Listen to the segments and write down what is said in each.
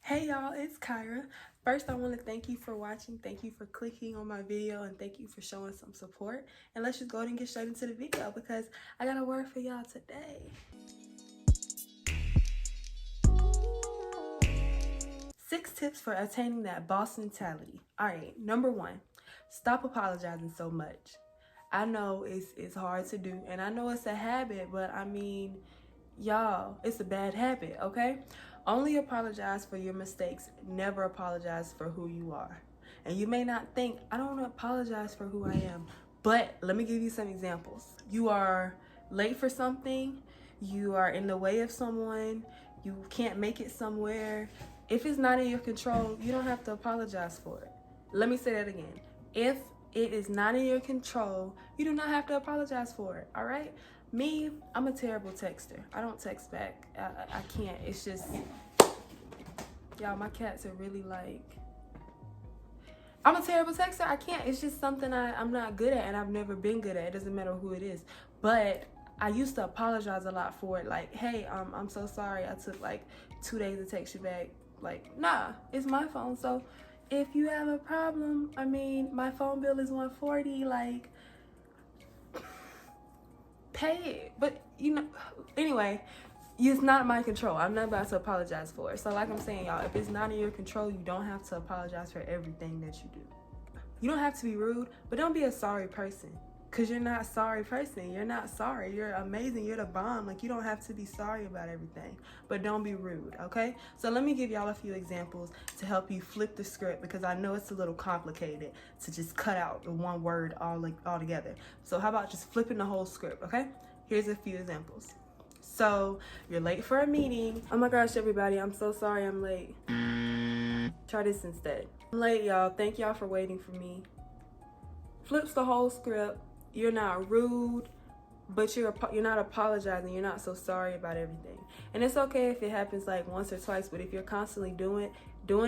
Hey y'all, it's Kyra. First, I want to thank you for watching, thank you for clicking on my video, and thank you for showing some support. And let's just go ahead and get straight into the video because I got a word for y'all today. 6 tips for attaining that boss mentality. All right, number 1, stop apologizing so much. I know it's hard to do, and I know it's a habit, but I mean, y'all, it's a bad habit, okay? Only apologize for your mistakes. Never apologize for who you are. And you may not think, I don't want to apologize for who I am. But let me give you some examples. You are late for something. You are in the way of someone. You can't make it somewhere. If it's not in your control, you don't have to apologize for it. Let me say that again. If it is not in your control, you do not have to apologize for it, all right? Me, I'm a terrible texter. I don't text back. I can't. It's just, y'all, my cats are really like, I'm a terrible texter. I can't. It's just something I'm not good at, and I've never been good at. It doesn't matter who it is. But I used to apologize a lot for it. Like, hey, I'm so sorry. I took like 2 days to text you back. Like, nah, it's my phone. So if you have a problem, I mean, my phone bill is $140. Like, pay it. But you know, anyway, it's not my control. I'm not about to apologize for it. So like I'm saying, y'all, if it's not in your control, you don't have to apologize for everything that you do. You don't have to be rude, but don't be a sorry person, because you're not a sorry person. You're not sorry. You're amazing. You're the bomb. Like, you don't have to be sorry about everything, but don't be rude, okay? So let me give y'all a few examples to help you flip the script, because I know it's a little complicated to just cut out the one word all together. So how about just flipping the whole script, okay? Here's a few examples. So you're late for a meeting. Oh my gosh, everybody, I'm so sorry I'm late. Try this instead. I'm late, y'all. Thank y'all for waiting for me. Flips the whole script. You're not rude, but you're not apologizing. You're not so sorry about everything. And it's okay if it happens like once or twice, but if you're constantly doing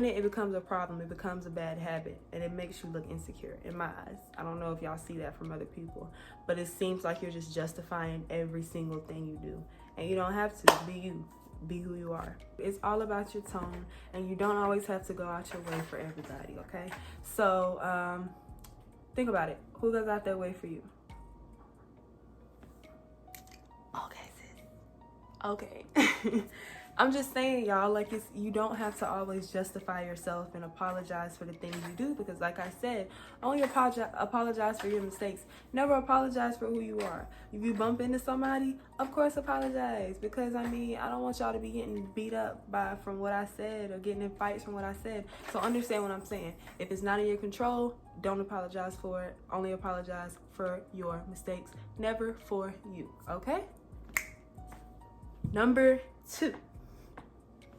it, it becomes a problem. It becomes a bad habit, and it makes you look insecure in my eyes. I don't know if y'all see that from other people, but it seems like you're just justifying every single thing you do. And you don't have to. Be you. Be who you are. It's all about your tone, and you don't always have to go out your way for everybody, okay? So think about it. Who goes out their way for you? Okay, sis. Okay. I'm just saying, y'all, like, you don't have to always justify yourself and apologize for the things you do, because like I said, only apologize for your mistakes. Never apologize for who you are. If you bump into somebody, of course apologize, because I mean, I don't want y'all to be getting beat up from what I said, or getting in fights from what I said. So understand what I'm saying. If it's not in your control, don't apologize for it. Only apologize for your mistakes, never for you, okay? Number 2.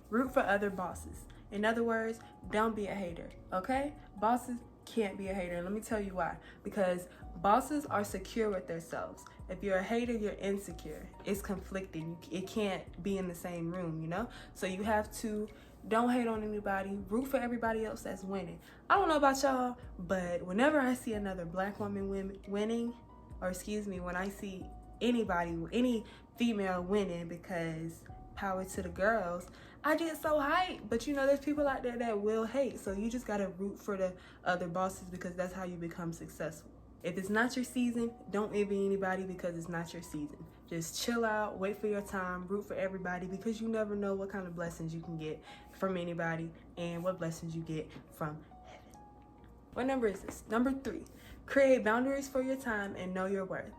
Root for other bosses. In other words, don't be a hater, okay? Bosses can't be a hater. Let me tell you why. Because bosses are secure with themselves. If you're a hater, you're insecure. It's conflicting. It can't be in the same room, you know? So you have to, don't hate on anybody. Root for everybody else that's winning. I don't know about y'all, but whenever I see another black woman winning, or excuse me, when I see anybody, any female winning, because power to the girls, I get so hyped. But you know, there's people out there that will hate. So you just gotta root for the other bosses, because that's how you become successful. If it's not your season, don't envy anybody, because it's not your season. Just chill out, wait for your time, root for everybody, because you never know what kind of blessings you can get from anybody and what blessings you get from heaven. What number is this? Number 3, create boundaries for your time and know your worth.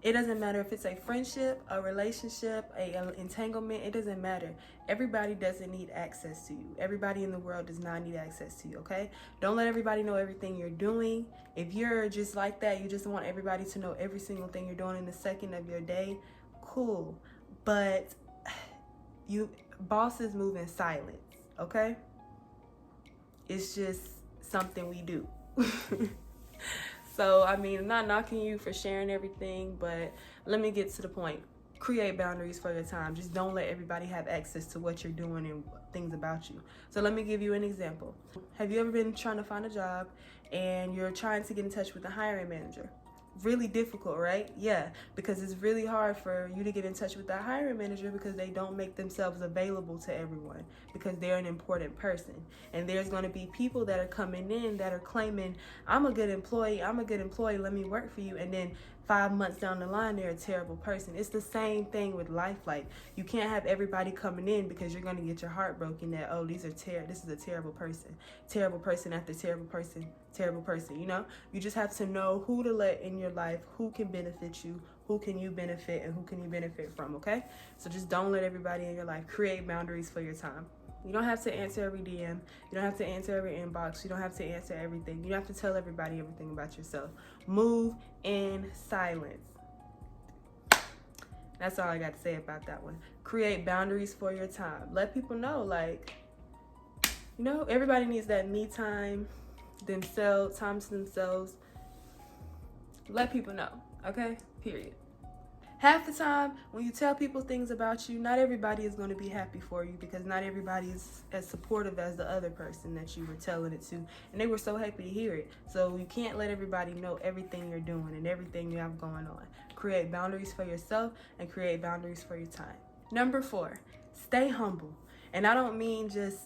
It doesn't matter if it's a friendship, a relationship, an entanglement. It doesn't matter. Everybody doesn't need access to you. Everybody in the world does not need access to you, okay? Don't let everybody know everything you're doing. If you're just like that, you just want everybody to know every single thing you're doing in the second of your day, cool. But bosses move in silence, okay? It's just something we do. So, I mean, I'm not knocking you for sharing everything, but let me get to the point. Create boundaries for your time. Just don't let everybody have access to what you're doing and things about you. So let me give you an example. Have you ever been trying to find a job and you're trying to get in touch with the hiring manager? Really difficult, right? Yeah, because it's really hard for you to get in touch with that hiring manager because they don't make themselves available to everyone because they're an important person. And there's going to be people that are coming in that are claiming, I'm a good employee, let me work for you. And then 5 months down the line, they're a terrible person. It's the same thing with life. Like, you can't have everybody coming in because you're going to get your heart broken that, oh, this is a terrible person after terrible person, you know? You just have to know who to let in your life, who can benefit you, who can you benefit, and who can you benefit from, okay? So just don't let everybody in your life. Create boundaries for your time. You don't have to answer every DM. You don't have to answer every inbox. You don't have to answer everything. You don't have to tell everybody everything about yourself. Move in silence. That's all I got to say about that one. Create boundaries for your time. Let people know, like, you know, everybody needs that me time, time to themselves. Let people know, okay? Period. Half the time, when you tell people things about you, not everybody is going to be happy for you because not everybody is as supportive as the other person that you were telling it to. And they were so happy to hear it. So you can't let everybody know everything you're doing and everything you have going on. Create boundaries for yourself and create boundaries for your time. Number 4, stay humble. And I don't mean just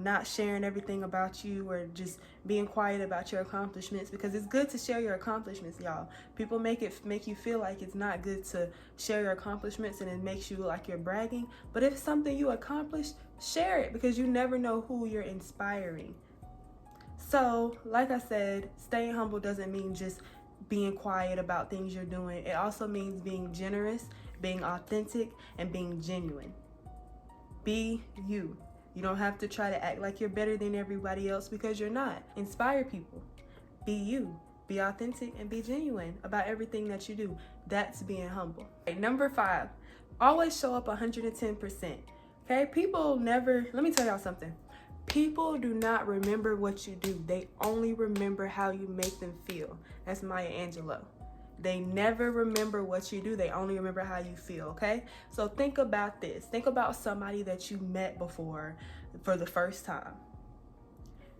not sharing everything about you or just being quiet about your accomplishments, because it's good to share your accomplishments, y'all. People make you feel like it's not good to share your accomplishments and it makes you look like you're bragging. But if it's something you accomplished, share it, because you never know who you're inspiring. So, like I said, staying humble doesn't mean just being quiet about things you're doing. It also means being generous, being authentic, and being genuine. Be you. You don't have to try to act like you're better than everybody else because you're not. Inspire people. Be you. Be authentic and be genuine about everything that you do. That's being humble. Okay, number 5, always show up 110%. Okay, let me tell y'all something. People do not remember what you do. They only remember how you make them feel. That's Maya Angelou. They never remember what you do. They only remember how you feel, okay? So think about this. Think about somebody that you met before for the first time.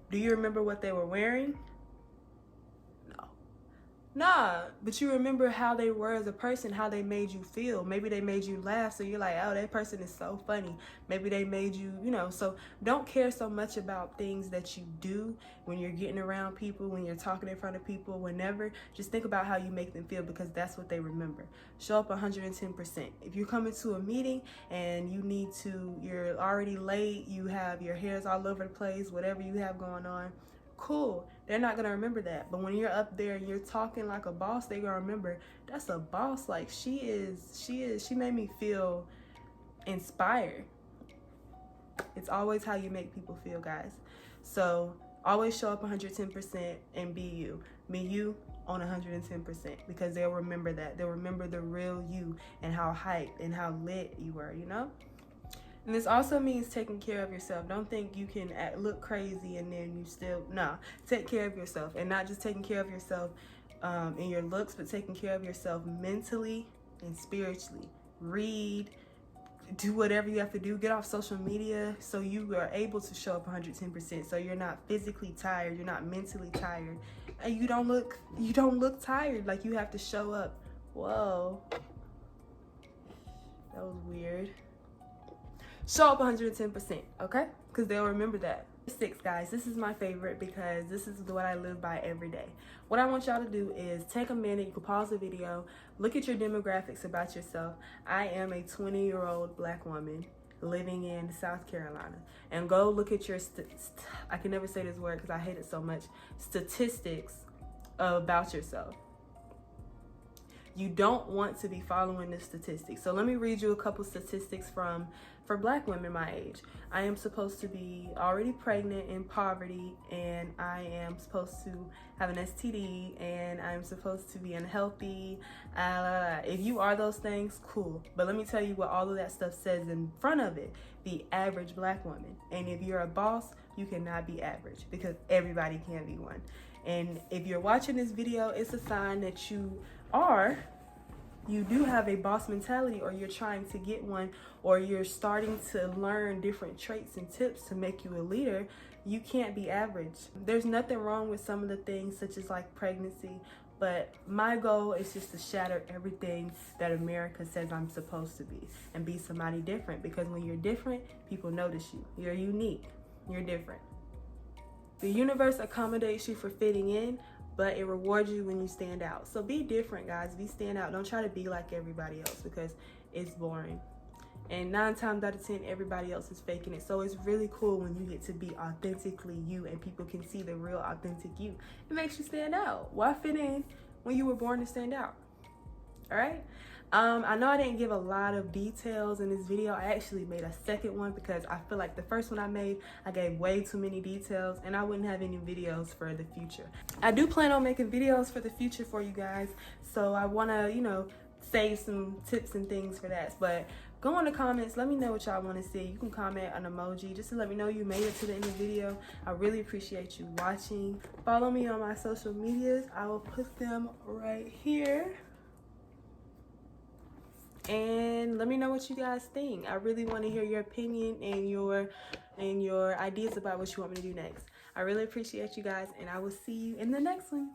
Do you remember what they were wearing? No. Nah, but you remember how they were as a person, how they made you feel. Maybe they made you laugh, so you're like, oh, that person is so funny. Maybe they made you, so don't care so much about things that you do when you're getting around people, when you're talking in front of people, whenever. Just think about how you make them feel, because that's what they remember. Show up 110%. If you're coming to a meeting and you're already late, you have your hair's all over the place, whatever you have going on, cool. They're not gonna remember that. But when you're up there and you're talking like a boss, they're gonna remember, that's a boss. Like, she made me feel inspired. It's always how you make people feel, guys. So always show up 110% and be you. Be you on 110%, because they'll remember that. They'll remember the real you and how hyped and how lit you were, And this also means taking care of yourself. Don't think you can look crazy and then take care of yourself. And not just taking care of yourself in your looks, but taking care of yourself mentally and spiritually. Read, do whatever you have to do. Get off social media so you are able to show up 110%. So you're not physically tired, you're not mentally tired, and you don't look tired. Like, you have to show up. Whoa, that was weird. Show up 110%, okay? Because they'll remember that. 6, guys, this is my favorite because this is what I live by every day. What I want y'all to do is take a minute. You can pause the video, look at your demographics about yourself. I am a 20-year-old black woman living in South Carolina. And go look at your, I can never say this word because I hate it so much, statistics about yourself. You don't want to be following the statistics. So let me read you a couple statistics for black women my age. I am supposed to be already pregnant, in poverty, and I am supposed to have an STD, and I'm supposed to be unhealthy. If you are those things, cool. But let me tell you what all of that stuff says in front of it. The average black woman. And if you're a boss, you cannot be average, because everybody can be one. And if you're watching this video, it's a sign that you do have a boss mentality, or you're trying to get one, or you're starting to learn different traits and tips to make you a leader. You can't be average. There's nothing wrong with some of the things, such as like pregnancy But my goal is just to shatter everything that America says I'm supposed to be and be somebody different, because when you're different, people notice you. You're unique. You're different. The universe accommodates you for fitting in, but it rewards you when you stand out. So be different, guys. Be stand out. Don't try to be like everybody else, because it's boring. And 9 times out of 10, everybody else is faking it. So it's really cool when you get to be authentically you and people can see the real authentic you. It makes you stand out. Why fit in when you were born to stand out? All right. I know I didn't give a lot of details in this video. I actually made a second one because I feel like the first one I made, I gave way too many details and I wouldn't have any videos for the future. I do plan on making videos for the future for you guys. So I want to, save some tips and things for that. But go in the comments, let me know what y'all want to see. You can comment an emoji just to let me know you made it to the end of the video. I really appreciate you watching. Follow me on my social medias. I will put them right here. And let me know what you guys think. I really want to hear your opinion and your ideas about what you want me to do next. I really appreciate you guys, and I will see you in the next one.